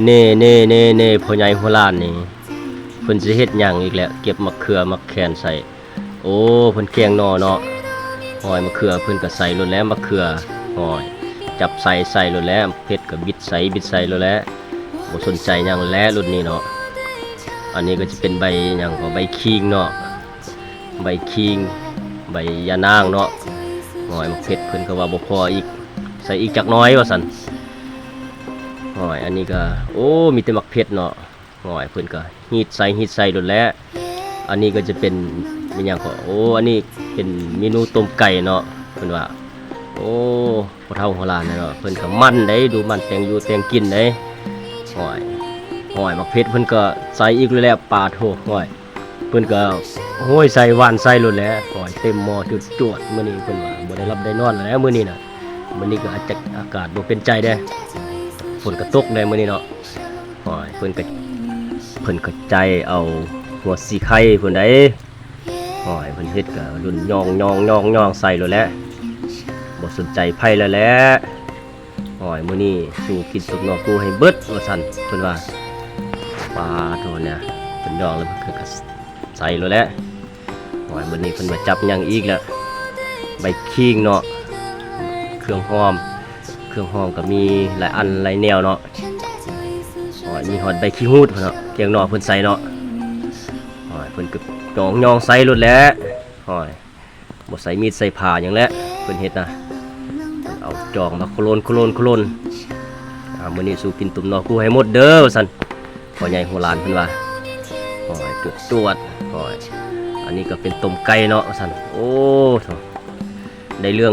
เน่พ่อใหญ่หัวล้านนี่เพิ่นสิเฮ็ดหยังอีกแล้วเก็บมะเขือมะแขนใส่โอ้เพิ่นแกงหน่อเนาะหอยมะเขือเพิ่นก็ใส่ลงแล้วมะเขือหอยจับใส่ลงแล้วเผ็ดก็บิดใส่ลงแล้วบ่สนใจหยังแล้วรุ่นนี้เนาะอันนี้ก็จะเป็นใบหยังก็ใบขิงเนาะใบขิงใบยะนางเนาะหอยมะเผ็ดเพิ่นก็ว่าบ่พออีกใส่อีกจักหน้อยว่าซั่นหอยอันนี้ก็โอ้มีแต่มักเผ็ดเนาะหอยเพิ่นก็ฮีดใส่ลงแล้วอันนี้ก็จะเป็นหยังก็โอ้อันนี้เป็นเมนูต้มไก่เนาะเพิ่นว่าโอ้พ่อเฒ่าหัวล้านเนาะเพิ่นก็มันได้ดูมันแต่งอยู่แต่งกินได้หอยมักเผ็ดเพิ่นก็ใส่อีกแล้วปาดโหหอยเพิ่นก็โห้ยใส่หวานใส่ลงแล้วหอยเต็มหม้อจวดมื้อนี้เพิ่นว่าบ่ได้รับได้นอนแล้วมื้อนี้น่ะมื้อนี้ก็อาจจะอากาศบ่เป็นใจได้ฝนก็ตกได้มื้อนี้เนาะหอยเพิ่นก็ใจเอาหัวสีไข่เพิ่นได้หอยเพิ่นเฮ็ดก็รุ่นย่องใส่แล้วแหละบ่สนใจไผแล้วแหละหอยมื้อนี้สู่กินสุกนอกกูให้เบิดว่าซั่นเพิ่นว่าปลาโตเนี่ยเพิ่นย่องแล้วเพิ่นก็ใส่แล้วแหละหอยมื้อนี้เพิ่นมาจับหยังอีกแล้วใบขิงเนาะเครื่องหอมก็มีหลายอันหลายแนวเนาะหอยมีฮอดใบขี้ฮูดเนาะเกียงเนาะเพิ่นใส่เนาะหอยเพิ่นก็ย่องใส่ลดแล้วหอยบ่ใส่มีดใส่ผ่าหยังแล้วเพิ่นเฮ็ดนะเอาจองมาโคลนมื้อนี้สู่กินตุ่มเนาะกูให้หมดเด้อว่าซั่นพ่อใหญ่หัวล้านเพิ่นว่าหอยจวดหอยอันนี้ก็เป็นต้มไก่เนาะว่าซั่นโอ้ได้เรื่อง